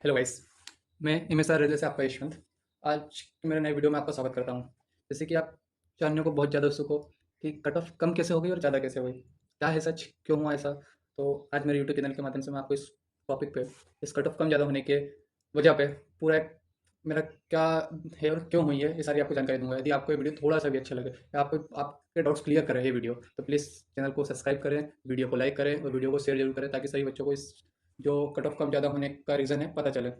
Hello guys. मैं MSR railway से आपका यशवंत। आज के मेरे नए वीडियो में आपका स्वागत करता हूं। जैसे कि आप जानने को बहुत ज़्यादा उत्सुक हो कि कट ऑफ कम कैसे हो गई और ज़्यादा कैसे हुई, क्या है सच, क्यों हुआ ऐसा। तो आज मेरे यूट्यूब चैनल के माध्यम से मैं आपको इस टॉपिक पे, इस कट ऑफ कम ज़्यादा होने के वजह पे पूरा एक मेरा क्या है और क्यों हुई है, ये सारी आपको जानकारी दूंगा। यदि आपको ये वीडियो थोड़ा सा भी अच्छा लगे या आपको आपके डाउट्स क्लियर करे ये वीडियो, तो प्लीज़ चैनल को सब्सक्राइब करें, वीडियो को लाइक करें और वीडियो को शेयर जरूर करें, ताकि सभी बच्चों को इस जो कट ऑफ कम ज़्यादा होने का रीज़न है पता चले।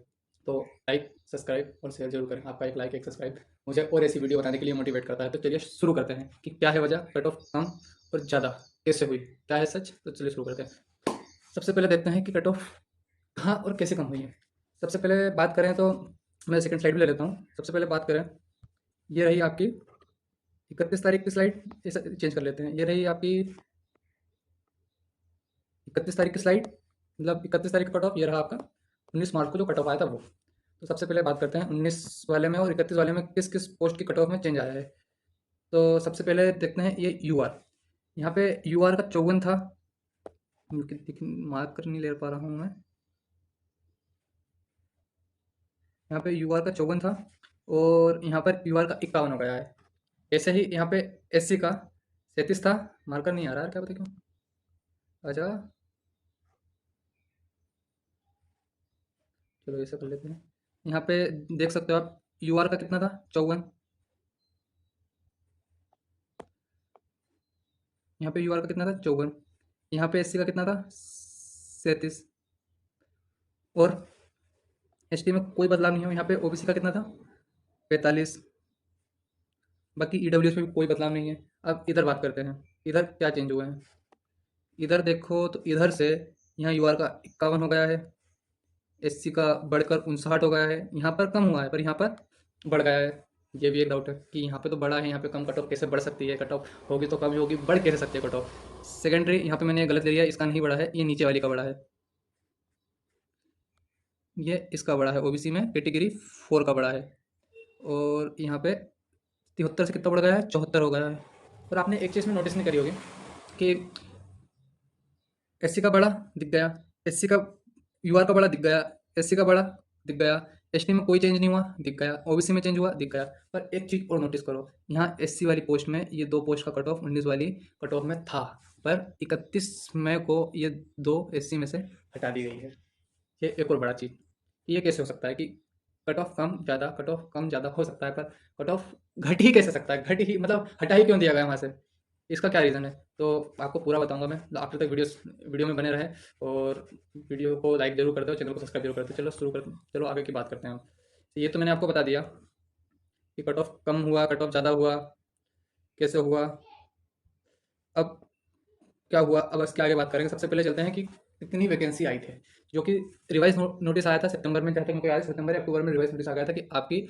तो लाइक, सब्सक्राइब और शेयर जरूर करें। आपका एक लाइक, एक सब्सक्राइब मुझे और ऐसी वीडियो बनाने के लिए मोटिवेट करता है। तो चलिए शुरू करते हैं कि क्या है वजह कट ऑफ कम और ज़्यादा कैसे हुई, क्या है सच। तो चलिए शुरू करते हैं। सबसे पहले देखते हैं कि कट ऑफ कहाँ और कैसे कम हुई है। सबसे पहले बात करें तो मैं सेकंड स्लाइड भी ले लेता हूँ। सबसे पहले बात करें, ये रही आपकी 31 तारीख की स्लाइड। इसे चेंज कर लेते हैं। ये रही आपकी 31 तारीख की स्लाइड, मतलब 31 तारीख का कट ऑफ। ये रहा आपका 19 मार्च को जो कट ऑफ आया था वो। तो सबसे पहले बात करते हैं 19 वाले में और 31 वाले में किस किस पोस्ट की कट ऑफ में चेंज आया है। तो सबसे पहले देखते हैं ये यू आर। यहाँ पे यू आर का 54 था, लेकिन मार्क कर नहीं ले पा रहा हूँ मैं। यहाँ पे यू आर का 54 था और यहाँ पर यू आर का 51 हो गया है। ऐसे ही यहाँ पे एस सी का 37 था, मार्कर नहीं आ रहा है, क्या पता क्यों। अच्छा, चलो ऐसा कर लेते हैं। यहाँ पे देख सकते हो आप, यू आर का कितना था, 54। यहाँ पे यू आर का कितना था, 54। यहाँ पे एस सी का कितना था, 37। और एस टी में कोई बदलाव नहीं हो। यहाँ पे ओबीसी का कितना था, 45। बाकी ईडब्ल्यूएस में भी कोई बदलाव नहीं है। अब इधर बात करते हैं, इधर क्या चेंज हुए हैं। इधर देखो तो इधर से यहाँ यू आर का 51 हो गया है, एस सी का बढ़कर 59 हो गया है। यहाँ पर कम हुआ है पर यहाँ पर बढ़ गया है। ये भी एक डाउट है कि यहाँ पे तो बढ़ा है, यहाँ पे कम कट ऑफ कैसे बढ़ सकती है। कट ऑफ होगी तो कम ही होगी, बढ़ कैसे सकती है कट ऑफ। सेकेंडरी यहाँ पे मैंने गलत ले लिया, इसका नहीं बढ़ा है, ये नीचे वाली का बढ़ा है। ये इसका बड़ा है, ओबीसी में कैटेगरी 4 का बड़ा है। और यहाँ पे 73 से कितना बढ़ गया है, 74 हो गया है। और आपने एक चीज़ में नोटिस नहीं करी होगी कि एससी का बड़ा दिख गया, एससी का यूआर का बड़ा दिख गया, एससी का बड़ा दिख गया, एसटी में कोई चेंज नहीं हुआ, दिख गया, ओबीसी में चेंज हुआ, दिख गया। पर एक चीज़ और नोटिस करो, यहाँ एससी वाली पोस्ट में ये 2 पोस्ट का कट ऑफ 19 वाली कट ऑफ में था, पर 31 मई को ये 2 एससी में से हटा दी गई है। ये एक और बड़ा चीज़, ये कैसे हो सकता है कि कट ऑफ कम ज़्यादा, कट ऑफ कम ज़्यादा हो सकता है, पर कट ऑफ घट ही कैसे सकता है, घट ही मतलब हटा ही क्यों दिया गया वहाँ से, इसका क्या रीज़न है। तो आपको पूरा बताऊंगा मैं, आफ्टर तक वीडियो में बने रहे। और वीडियो को लाइक जरूर करते हो, चैनल को सब्सक्राइब जरूर करते हो। चलो शुरू कर, चलो आगे की बात करते हैं हम। तो ये तो मैंने आपको बता दिया कि कट ऑफ कम हुआ, कट ऑफ ज़्यादा हुआ, कैसे हुआ। अब क्या हुआ, अब इसके आगे बात करेंगे। सबसे पहले चलते हैं कि कितनी वैकेंसी आई थी, जो कि रिवाइज नोटिस आया था सितंबर में, जहाँ तक मुझे याद है सितंबर या अक्टूबर में रिवाइज नोटिस आ गया था कि आपकी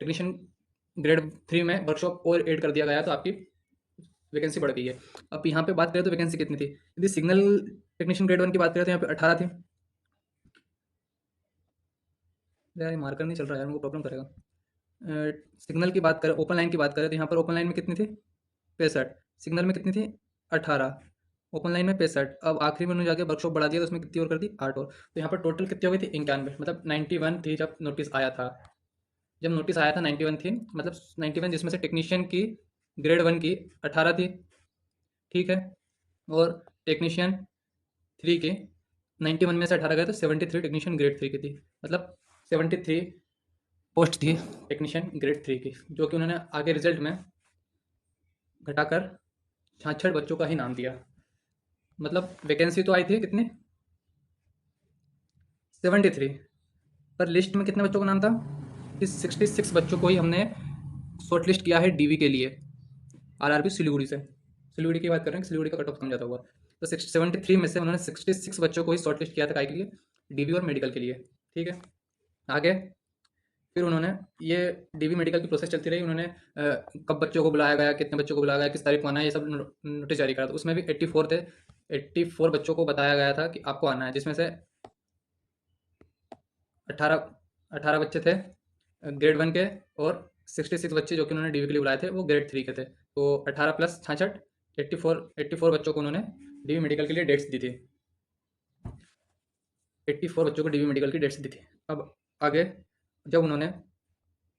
टेक्नीशियन ग्रेड 3 में वर्कशॉप और ऐड कर दिया गया, तो आपकी वैकेंसी बढ़ गई है। अब यहाँ पे बात करें तो वैकेंसी कितनी थी। यदि सिग्नल टेक्नीशियन ग्रेड 1 की बात करें तो यहाँ पे 18 थी। यार ये मार्कर नहीं चल रहा है यार, उनको प्रॉब्लम करेगा। सिग्नल की बात करें, ओपन लाइन की बात करें तो यहाँ पर ओपन लाइन में कितनी थी, 65। सिग्नल में कितनी थी, 18। ओपन लाइन में 65। अब आखिरी में उन्होंने जाके वर्कशॉप बढ़ा दिया तो उसमें कितनी और कर दी, 8 और। तो यहाँ पर टोटल कितनी हो गई थी, 91। मतलब 91 थी जब नोटिस आया था। जब नोटिस आया था 91 थी, मतलब 91, जिसमें से टेक्नीशियन की ग्रेड 1 की 18 थी, ठीक है। और टेक्नीशियन 3 की 91 में से 18 गए तो 73 टेक्नीशियन ग्रेड 3 की थी। मतलब 73 पोस्ट थी टेक्नीशियन ग्रेड 3 की, जो कि उन्होंने आगे रिजल्ट में घटाकर 66 बच्चों का ही नाम दिया। मतलब वैकेंसी तो आई थी कितनी, 73, पर लिस्ट में कितने बच्चों का नाम था, कि 66 बच्चों को ही हमने शॉर्ट लिस्ट किया है डीवी के लिए, आरआरबी सिलीगुड़ी से। सिलीगुड़ी की बात कर रहे हैं, सिलीगुड़ी का कट ऑफ कम ज़्यादा हुआ। तो 73 में से उन्होंने 66 बच्चों को ही शॉर्ट लिस्ट किया था, काय के लिए, डीवी और मेडिकल के लिए, ठीक है। आगे फिर उन्होंने ये डीवी मेडिकल की प्रोसेस चलती रही। उन्होंने कब बच्चों को बुलाया गया, कितने बच्चों को बुलाया गया, किस तारीख को आना है, ये सब नोटिस जारी करा था। उसमें भी 84 थे, 84 बच्चों को बताया गया था कि आपको आना है, जिसमें से 18 18 बच्चे थे ग्रेड 1 के, और 66 बच्चे जो कि उन्होंने डीवी के लिए बुलाए थे वो ग्रेड 3 के थे। तो 18 प्लस 66, 84 बच्चों को उन्होंने डीवी मेडिकल के लिए डेट्स दी थी। 84 बच्चों को डीवी मेडिकल की डेट्स दी थी। अब आगे जब उन्होंने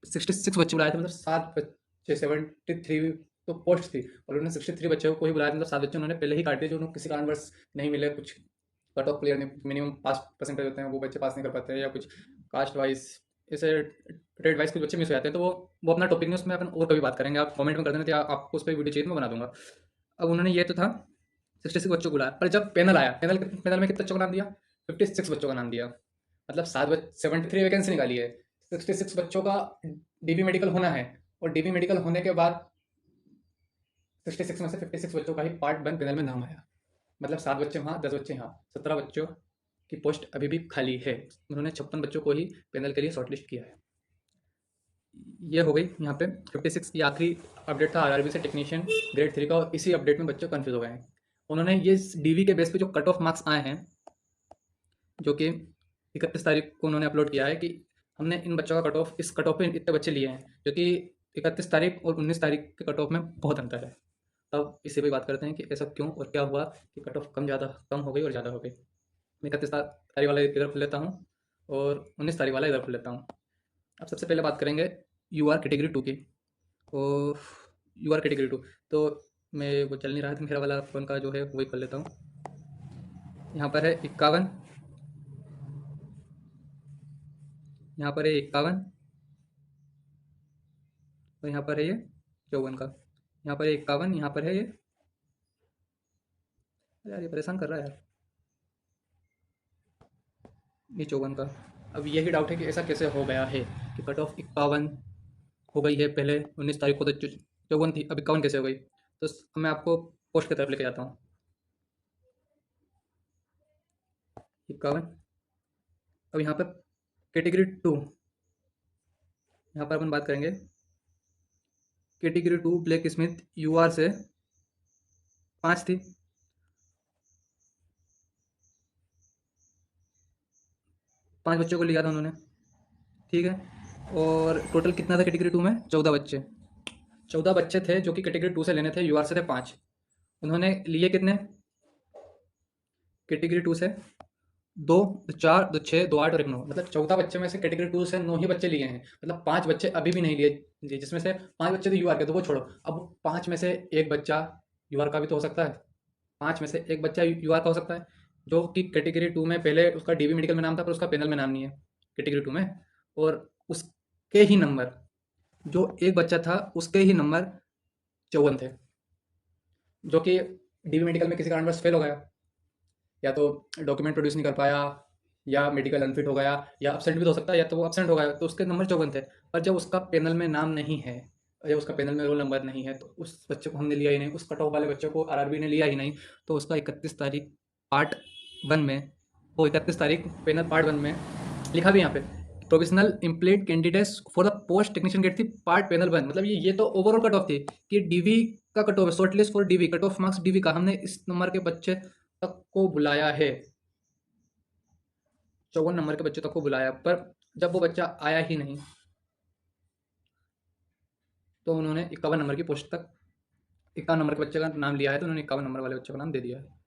66 बच्चे बुलाए थे, मतलब 7 बच्चे, 73 तो पोस्ट थी और उन्होंने 63 बच्चों को ही बुलाया था, मतलब 7 बच्चे उन्होंने पहले ही काट दिए जो उन्हें किसी कारणवश नहीं मिले। कुछ कट ऑफ प्लेयर मिनिमम पास परसेंटेज होते हैं, वो बच्चे पास नहीं कर पाते हैं, या कुछ कास्ट वाइज ऐसे ट्रेड वाइज कुछ बच्चे मिस हो जाते हैं। तो वो अपना टॉपिक नहीं, उसमें अपन और कभी बात करेंगे। आप कमेंट में कर देना, तो आपको उस पर वीडियो चाहिए तो मैं बना दूंगा। अब उन्होंने ये तो था 66 बच्चों को बुलाया, पर जब पैनल आया, पैनल में कितने बच्चों का नाम दिया? 56 बच्चों का नाम दिया। मतलब 73 वैकेंसी निकाली है, 66 बच्चों का डीबी मेडिकल होना है, और डीबी मेडिकल होने के बाद 66 में से 56 बच्चों का ही पार्ट 1 पैनल में नाम आया। मतलब 7 बच्चे वहाँ, 10 बच्चे यहाँ, 17 बच्चों की पोस्ट अभी भी खाली है। उन्होंने 56 बच्चों को ही पैनल के लिए शॉर्टलिस्ट किया है। ये हो गई यहाँ पे 56। ये आखिरी अपडेट था आरआरबी से टेक्नीशियन ग्रेड 3 का, और इसी अपडेट में बच्चे कंफ्यूज हो गए हैं। उन्होंने ये डीवी के बेस पे जो कट ऑफ मार्क्स आए हैं, जो कि 31 तारीख को उन्होंने अपलोड किया है, कि हमने इन बच्चों का कट ऑफ, इस कट ऑफ पे इतने बच्चे लिए हैं, जो कि 31 तारीख और 19 तारीख के कट ऑफ में बहुत अंतर है। तब इसी पे बात करते हैं कि ऐसा क्यों और क्या हुआ कि कट ऑफ कम हो गई और ज़्यादा हो गई। मैं 31 तारीख वाला इधर खोल लेता हूँ और 19 तारीख वाला इधर खोल लेता हूँ। अब सबसे पहले बात करेंगे यू आर कैटेगरी 2 की। और यू आर कैटेगरी 2, तो मैं वो चल नहीं रहा था, मेरा वाला फ़ोन का जो है वही खोल लेता हूँ। यहाँ पर है 51, यहाँ पर है 51, और यहाँ पर है ये 54 का। यहाँ पर है 51, यहाँ पर है ये, अरे यार ये परेशान कर रहा है यार, ये 54 का। अब यही डाउट है कि ऐसा कैसे हो गया है कि कट ऑफ 51 हो गई है, पहले 19 तारीख को तो 54 थी, अब 51 कैसे हो गई? तो मैं आपको पोस्ट की तरफ लेके जाता हूँ। 51। अब यहाँ पर कैटेगरी 2, यहाँ पर अपन बात करेंगे category 2 blacksmith U R से 5 थी, 5 बच्चों को लिया था उन्होंने, ठीक है। और टोटल कितना था कैटेगरी 2 में? 14 बच्चे, 14 बच्चे थे जो कि कैटेगरी 2 से लेने थे, यू आर से थे 5। उन्होंने लिए कितने कैटेगरी 2 से? 2, 4, 2, 6, 2, 8 और 1, 9, मतलब 14 बच्चे में से कैटेगरी 2 से 9 ही बच्चे लिए हैं। मतलब 5 बच्चे अभी भी नहीं लिए, जिसमें से 5 बच्चे तो यूआर के, तो वो छोड़ो। अब 5 में से एक बच्चा यूआर का भी तो हो सकता है, 5 में से एक बच्चा यूआर का हो सकता है, जो कि कैटेगरी 2 में पहले उसका डीबी मेडिकल में नाम था, पर उसका पैनल में नाम नहीं है कैटेगरी 2 में। और उसके ही नंबर, जो एक बच्चा था उसके ही नंबर 54 थे, जो कि डीबी मेडिकल में किसी कारणवश फेल हो गया, या तो डॉक्यूमेंट प्रोड्यूस नहीं कर पाया, या मेडिकल अनफिट हो गया, या अपसेंट भी तो हो सकता है, या तो वो अपसेंट हो गया, तो उसके नंबर 54 थे। पर जब उसका पैनल में नाम नहीं है, जब उसका पैनल में रोल नंबर नहीं है, तो उस बच्चे को हमने लिया ही नहीं, उस कट ऑफ वाले बच्चे को आरआरबी ने लिया ही नहीं। तो उसका 31 तारीख पार्ट 1 में, वो 31 तारीख पैनल पार्ट 1 में लिखा भी यहाँ पे, provisional implied candidates for the post technician grade three part panel 1। मतलब ये तो ओवरऑल कट ऑफ थी कि डीवी का कट ऑफ है, shortlist for DV, cut off marks DV का, हमने इस नंबर के बच्चे तक को बुलाया है, 54 नंबर के बच्चे तक को बुलाया। पर जब वो बच्चा आया ही नहीं, तो उन्होंने 51 नंबर की पोस्ट तक, 51 नंबर के बच्चे का नाम लिया है, तो उन्होंने 51 नंबर वाले बच्चे का नाम दे दिया है।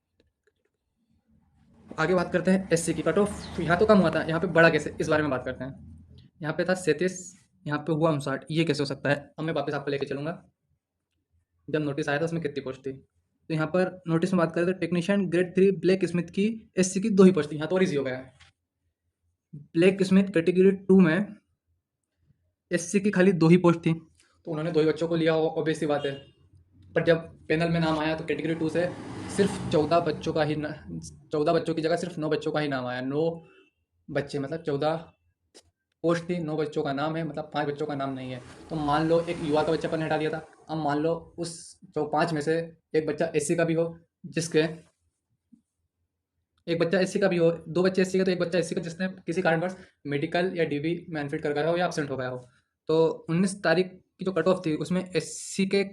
आगे बात करते हैं एससी की कट ऑफ। यहाँ तो कम हुआ था, यहाँ पे बड़ा कैसे, इस बारे में बात करते हैं। यहाँ पे था 37, यहाँ पे हुआ 59, ये कैसे हो सकता है? अब मैं वापस आपको लेके चलूँगा, जब नोटिस आया था उसमें कितनी पोस्ट थी। तो यहाँ पर नोटिस में बात करें तो टेक्नीशियन ग्रेड 3 ब्लैक स्मिथ की एससी की 2 ही पोस्ट थी, यहाँ तो और ईजी हो गया है। ब्लैक स्मिथ कैटेगरी 2 में एससी की खाली 2 ही पोस्ट थी, तो उन्होंने 2 ही बच्चों को लिया, ऑब्वियस सी बात है। पर जब पैनल में नाम आया तो कैटेगरी 2 से सिर्फ 14 बच्चों का ही 14 बच्चों की जगह सिर्फ 9 बच्चों का ही नाम आया। 9 बच्चे, मतलब 14 पोस्ट थी, 9 बच्चों का नाम है, मतलब 5 बच्चों का नाम नहीं है। तो मान लो एक युवा का बच्चा पर हटा दिया था, अब मान लो उस जो 5 में से एक बच्चा एससी का भी हो, जिसके एक बच्चा एससी का भी हो, 2 बच्चे एससी का, तो एक बच्चा एससी का जिसने किसी कारणवश मेडिकल या डीबी में अनफिट कर गया हो या अपसेंट हो गया हो। तो 19 तारीख की जो कट ऑफ थी उसमें एससी के,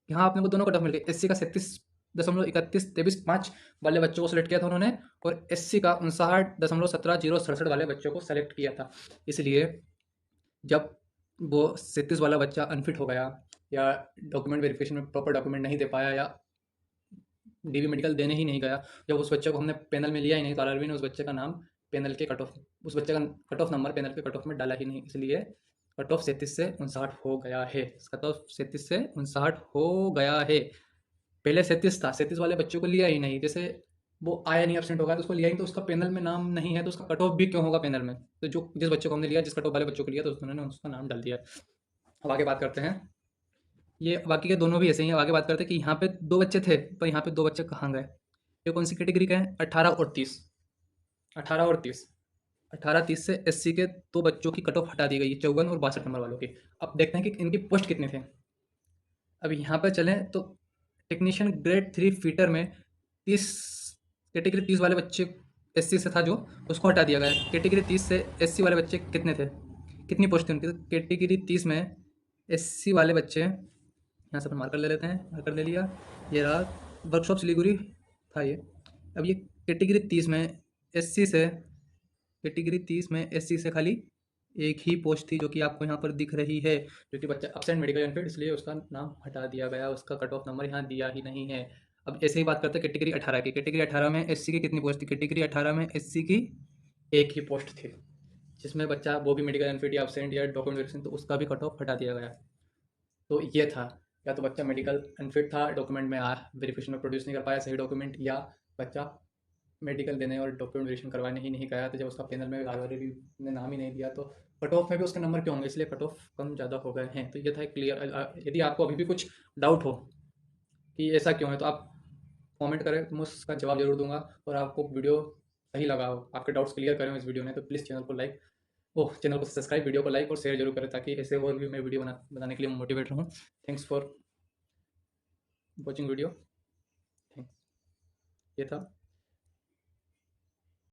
यहाँ अपने को दोनों कट ऑफ मिल गई। एससी का 37.31, 33, 5 वाले बच्चों को सेलेक्ट किया था उन्होंने, और एससी का 59.17, 067 वाले बच्चों को सेलेक्ट किया था। इसलिए जब वो 37 वाला बच्चा अनफिट हो गया, या डॉक्यूमेंट वेरिफिकेशन में प्रॉपर डॉक्यूमेंट नहीं दे पाया, या डीबी मेडिकल देने ही नहीं गया, जब उस बच्चे को हमने पैनल में लिया ही नहीं, तो आरआरबी ने उस बच्चे का नाम पैनल के कट ऑफ, उस बच्चे का कट ऑफ नंबर पैनल के कट ऑफ में डाला ही नहीं, इसलिए कट ऑफ 37 से 59 हो गया है। कट ऑफ 37 से 59 हो गया है। पहले 37 था, 37 वाले बच्चों को लिया ही नहीं, जैसे वो आया नहीं, एब्सेंट होगा तो उसको लिया ही, तो उसका पैनल में नाम नहीं है, तो उसका कट ऑफ भी क्यों होगा पैनल में? तो जो जिस बच्चे को हमने लिया, जिस कट ऑफ वाले बच्चों को लिया, तो उन्होंने उसका नाम डाल दिया। अब आगे बात करते हैं, ये बाकी के दोनों भी ऐसे ही हैं। आगे बात करते हैं कि यहाँ पे 2 बच्चे थे, पर यहाँ पे 2 बच्चे कहाँ गए? ये कौन सी कैटेगरी का है? 18 और 30। 18 और 30, 18-30 से एससी के 2 बच्चों की कट ऑफ हटा दी गई, 54 और 62 नंबर वालों की। अब देखते हैं कि इनकी पोस्ट कितने थे। अब यहाँ पर चलें तो टेक्नीशियन ग्रेड 3 फीटर में 30 कैटेगरी 30 वाले बच्चे एससी से था जो, उसको हटा दिया गया। कैटेगरी 30 से एससी वाले बच्चे कितने थे, कितनी पोस्ट थी उनकी? तो कैटेगरी 30 में एससी वाले बच्चे, यहाँ से अपन मार्कर ले लेते हैं, मार्कर ले लिया, ये रहा, वर्कशॉप सिलीगुड़ी था ये। अब ये कैटेगरी 30 में एससी से, कैटेगरी 30 में एससी से खाली एक ही पोस्ट थी, जो कि आपको यहाँ पर दिख रही है, जो कि बच्चा अब्सेंट मेडिकल अनफिट, इसलिए उसका नाम हटा दिया गया, उसका कट ऑफ नंबर यहाँ दिया ही नहीं है। अब ऐसे ही बात करते हैं कैटेगरी 18 की। कैटेगरी 18 में एससी की कितनी पोस्ट थी? कैटेगरी 18 में एससी की एक ही पोस्ट थी, जिसमें बच्चा वो भी मेडिकल अनफिट या अब्सेंट या डॉक्यूमेंट वेरिफिकेशन, तो उसका भी कट ऑफ हटा दिया गया। तो ये था, या तो बच्चा मेडिकल अनफिट था, डॉक्यूमेंट में वेरिफिकेशन में प्रोड्यूस नहीं कर पाया सही डॉक्यूमेंट, या बच्चा मेडिकल देने और डॉक्यूमेंट वेरिफिकेशन करवाने ही नहीं गया, तो जब उसका पैनल में गारवारी ने नाम ही नहीं दिया, तो कट ऑफ में भी उसके नंबर क्यों होंगे? इसलिए कट ऑफ कम ज़्यादा हो गए हैं। तो ये था क्लियर। यदि आपको अभी भी कुछ डाउट हो कि ऐसा क्यों है, तो आप कमेंट करें, मैं उसका जवाब जरूर दूंगा। और आपको वीडियो सही लगा हो, आपके डाउट्स क्लियर करें इस वीडियो में, तो प्लीज़ चैनल को सब्सक्राइब, वीडियो को लाइक और शेयर जरूर करें, ताकि ऐसे और भी मैं वीडियो बनाने के लिए मोटिवेट रहूँ। Thanks for watching video. Thanks. ये था।